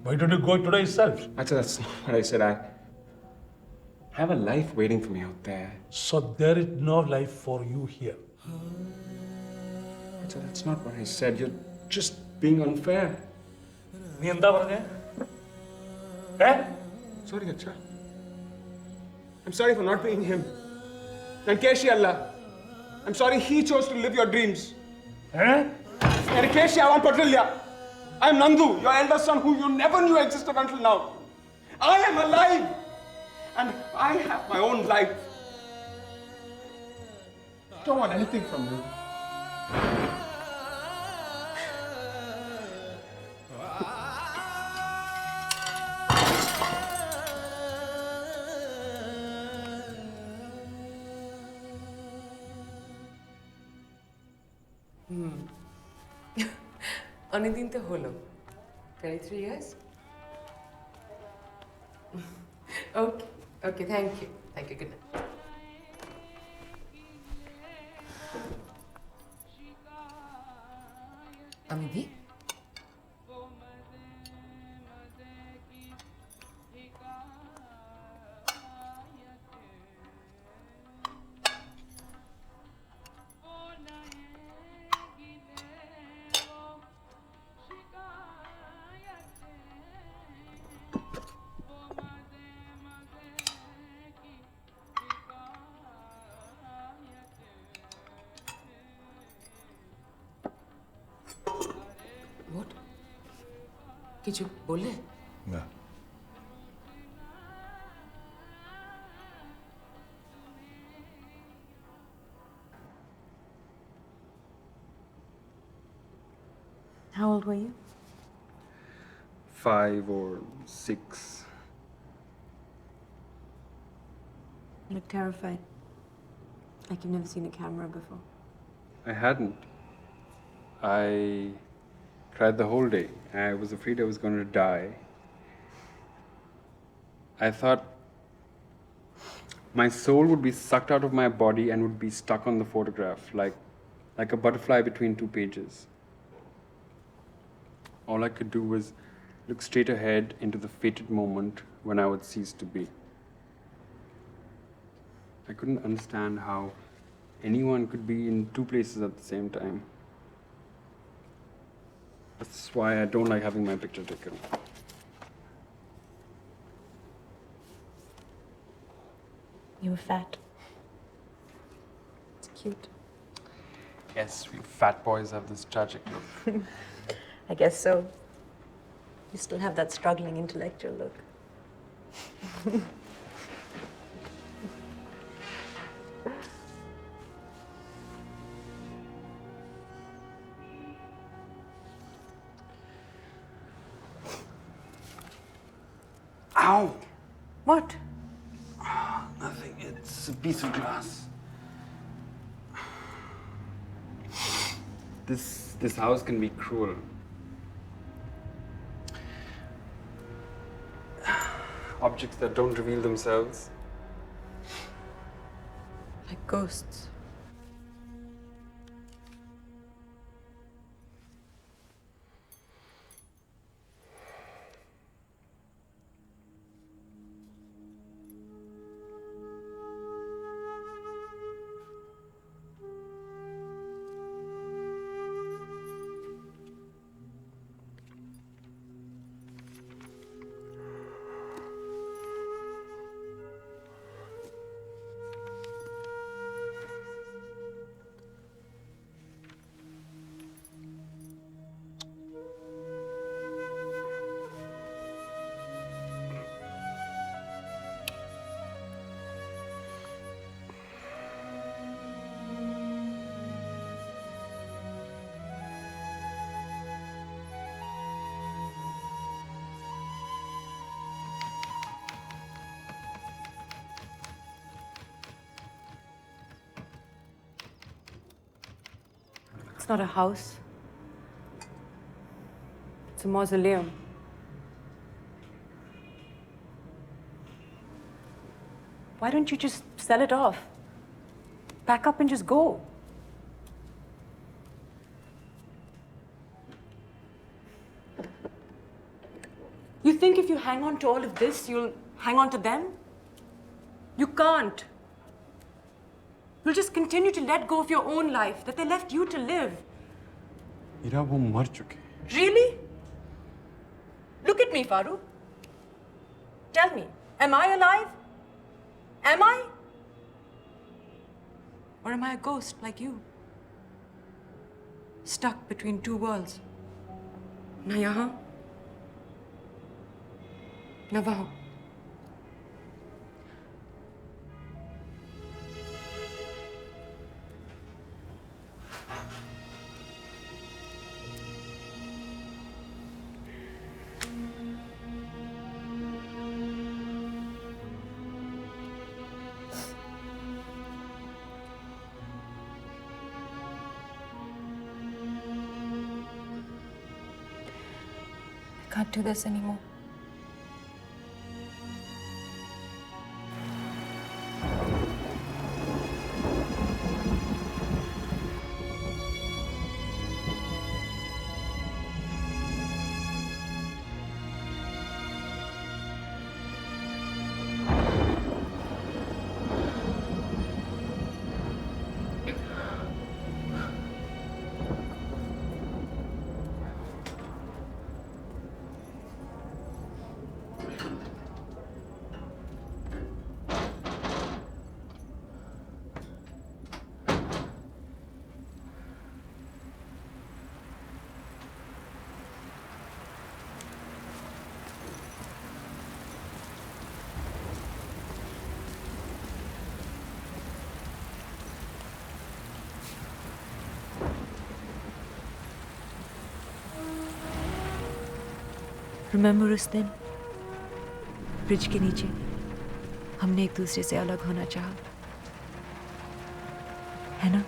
Why don't you go today itself? Acha, that's not what I said. I have a life waiting for me out there. So there is no life for you here. Acha, that's not what I said. You're just being unfair. നീ എന്താ പറഞ്ഞേ? Sorry, Acha. I'm sorry for not being him. Nankeshi Allah. I'm sorry he chose to live your dreams. Nankeshi Avan Patrilya. I'm Nandu, your elder son who you never knew existed until now. I am alive. And I have my own life. Don't want anything from you. অনেকদিন তো হলো 23 years? Okay, thank you, good night. Amidhi? What? কিছু বললে? না। How old were you? 5 or 6. You look terrified. Like you've never seen a camera before. I hadn't. I cried the whole day. I was afraid I was going to die. I thought my soul would be sucked out of my body and would be stuck on the photograph, like a butterfly between 2 pages. All I could do was look straight ahead into the fated moment when I would cease to be. I couldn't understand how anyone could be in 2 places at the same time. That's why I don't like having my picture taken. You were fat. It's cute. Yes, we fat boys have this tragic look. I guess so. You still have that struggling intellectual look. Ow! What? Nothing. It's a piece of glass. This house can be cruel. Objects that don't reveal themselves. Like ghosts. It's not a house. It's a mausoleum. Why don't you just sell it off? Pack up and just go. You think if you hang on to all of this, you'll hang on to them? You can't. You'll just continue to let go of your own life that they left you to live. Ira वो मर चुके हैं. Really? Look at me, Faru. Tell me, am I alive? Am I? Or am I a ghost like you? Stuck between two worlds. Na yahan, na wahan. I can't do this anymore. Remember उस दिन bridge के नीचे हमने एक दूसरे से अलग होना चाहा, है ना?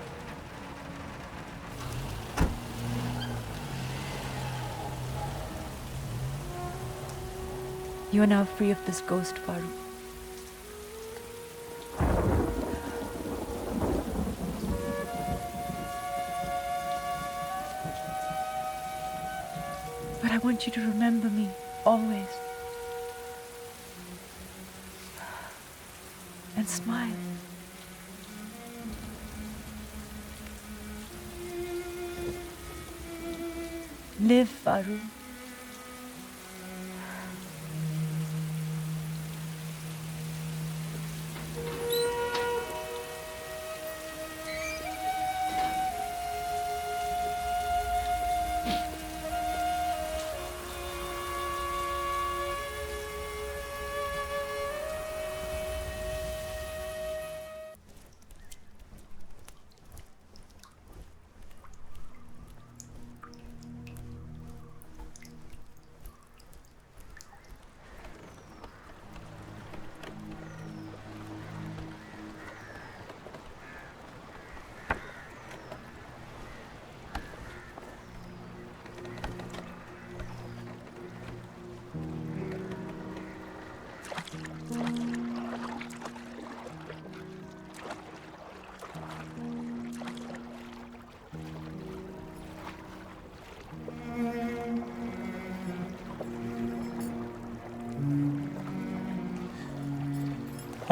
You are now free of this ghost, Faru. But I want you to remember me, always. And smile. Live, Faru.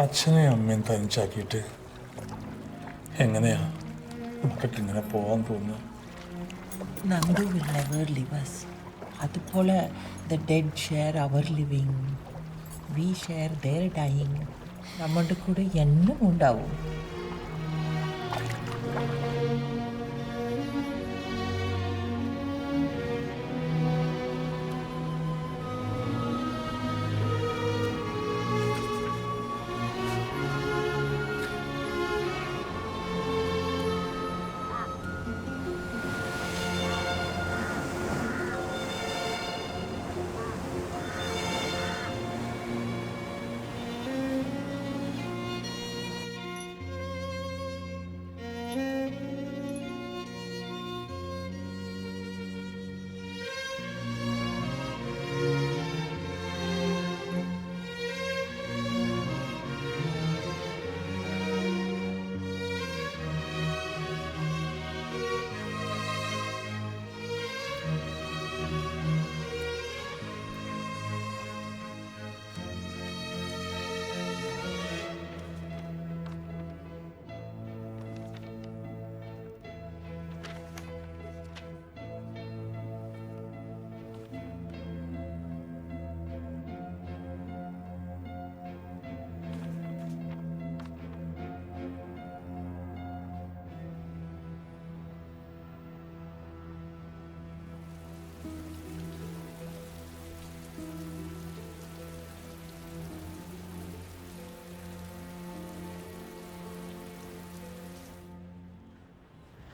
അച്ഛനെ അമ്മയും തനിച്ചാക്കിയിട്ട് എങ്ങനെയാ നമുക്കൊക്കെ ഇങ്ങനെ പോകാൻ തോന്നുക? Nandu will never leave us. അതുപോലെ the dead share our living. We share their dying. നമ്മുടെ കൂടെ എന്നും ഉണ്ടാവും.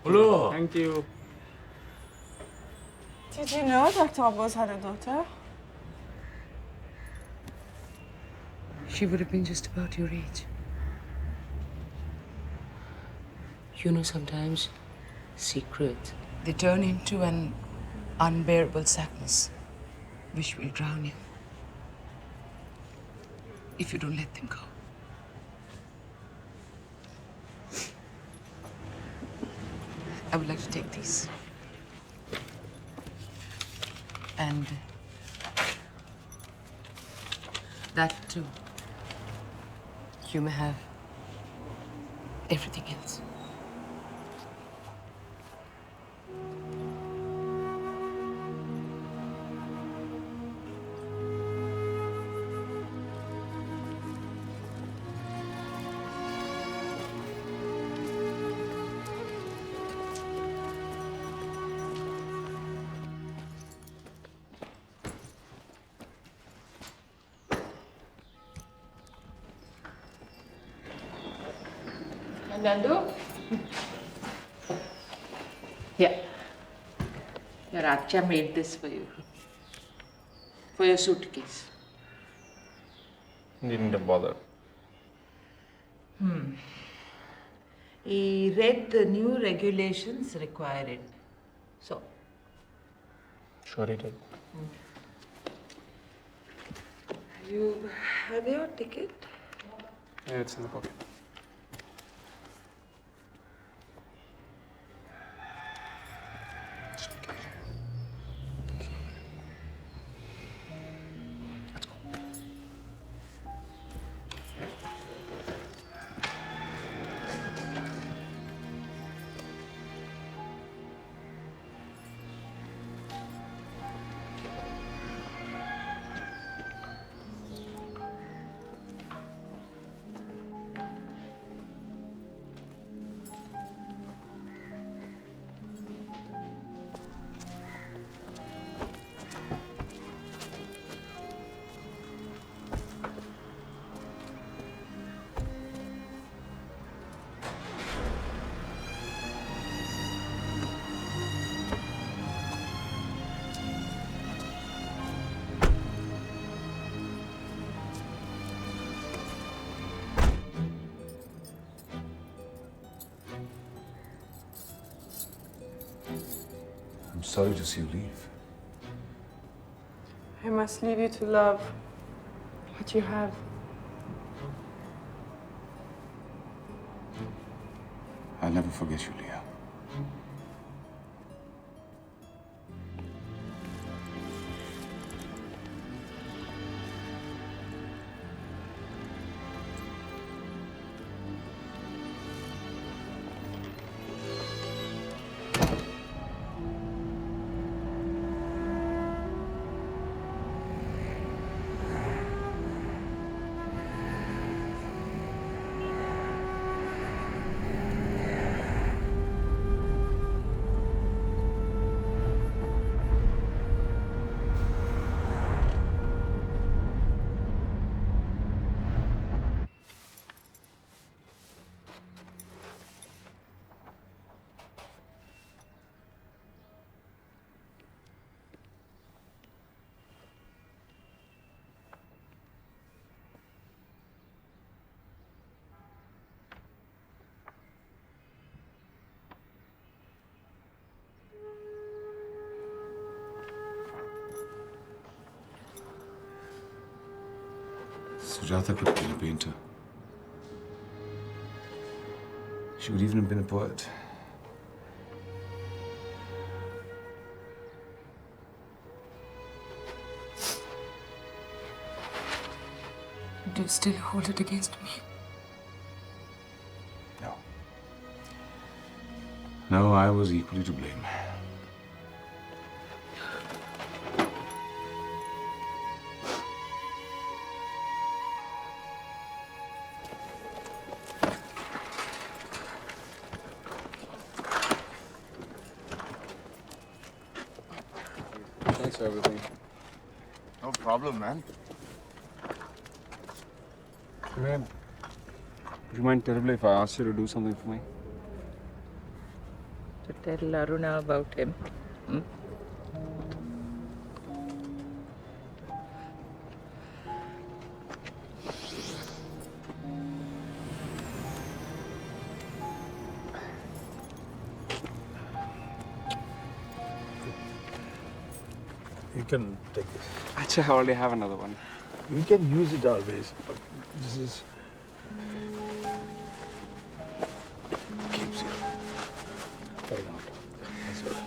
Hello. Thank you. Did you know Dr. Abbas had a daughter? She would have been just about your age. You know, sometimes secrets, they turn into an unbearable sadness which will drown you if you don't let them go. I would like to take these. And that too. You may have everything else. Nandu? Yeah. Your Acha made this for you. For your suitcase. Needn't bother. He read the new regulations require it. So. Sure he did. You have your ticket? Yeah, it's in the pocket. I'm sorry to see you leave. I must leave you to love what you have. I'll never forget you, Leah. Sujata could have been a painter. She would even have been a poet. Do you still hold it against me? No. No, I was equally to blame. Thanks for everything. No problem, man. Man, would you mind terribly if I asked you to do something for me? to tell Aruna about him. You can take this. Actually, I already have another one. You can use it always. But this is keeps you right out. That's all.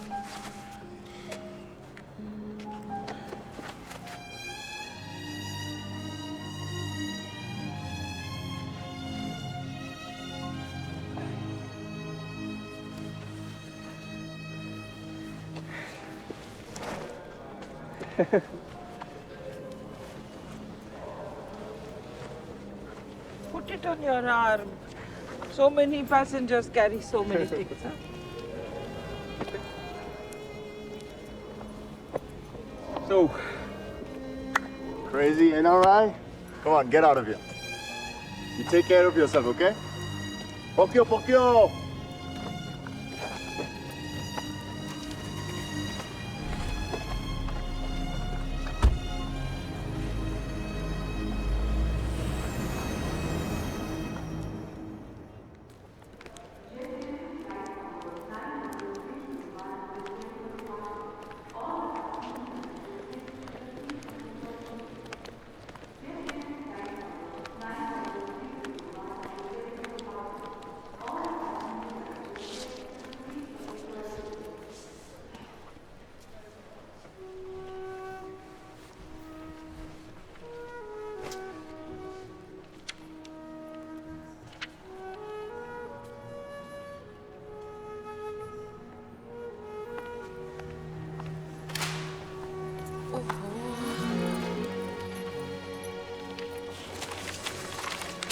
Put it on your arm. So many passengers carry so many things. Huh? So, crazy NRI? Come on, get out of here. You take care of yourself, okay? Pokyo, Pokyo!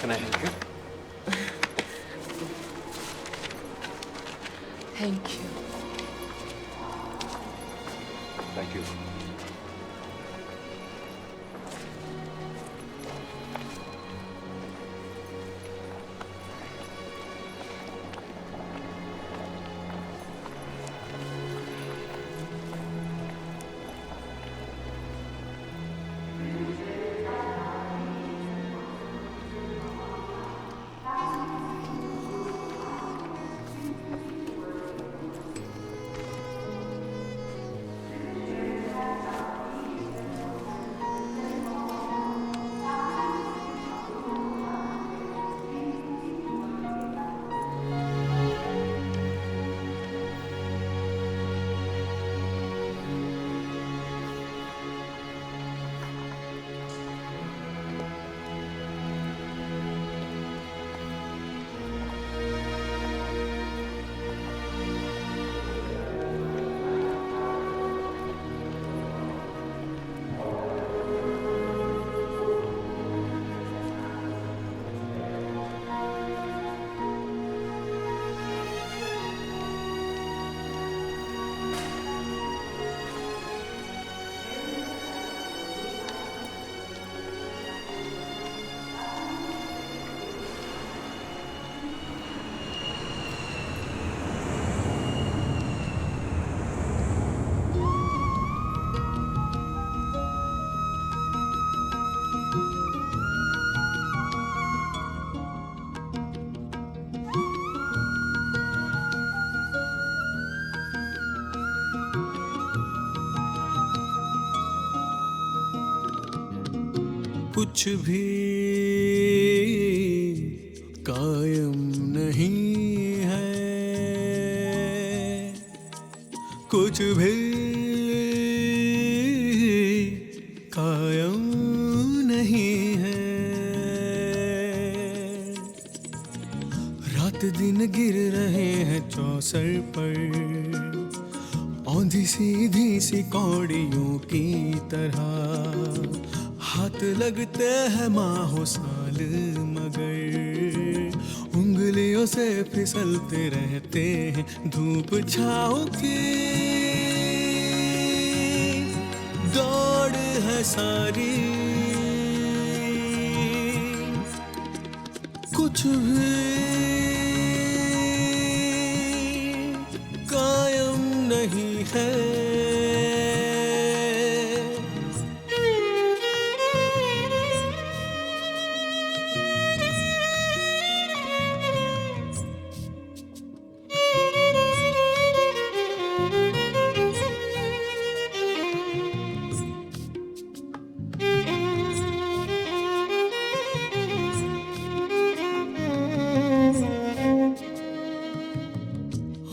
Can I help you? Thank you. Thank you. कुछ भी कायम नहीं है, कुछ भी कायम नहीं है। रात दिन गिर रहे हैं चौसर पर, औंधी सीधी सी कौड़ियों की तरह। हाथ लगते हैं माहो साल मगर उंगलियों से फिसलते रहते हैं धूप छाँव की। दौड़ है सारी, कुछ भी है।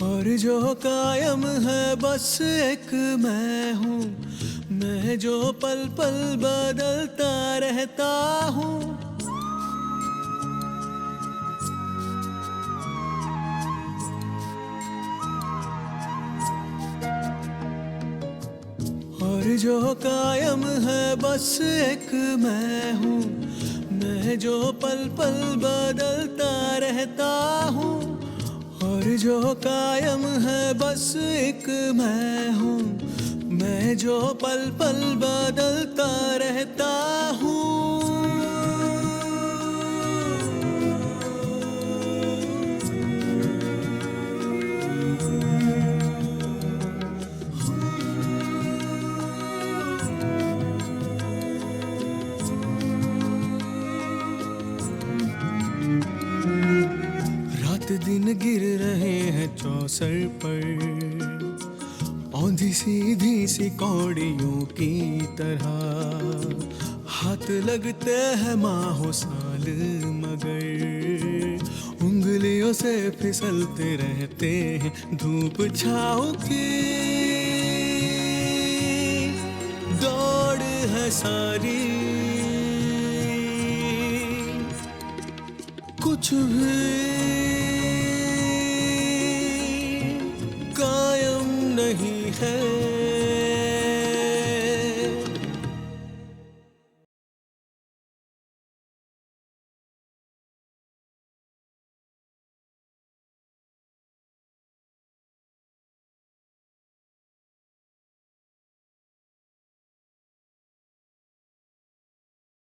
और जो कायम है बस एक मैं हूँ, मैं जो पल पल बदलता रहता हूँ। और जो कायम है बस एक मैं हूँ, मैं जो पल पल बदलता रहता हूँ। और जो कायम है बस एक मैं हूँ, मैं जो पल पल बदलता रहता हूँ। दिन गिर रहे हैं चौसर पर, औंधी सीधी सी कौड़ियों की तरह। हाथ लगते हैं माहो साल मगर, उंगलियों से फिसलते रहते हैं धूप छाँव की। दौड़ है सारी, कुछ भी कायम नहीं है।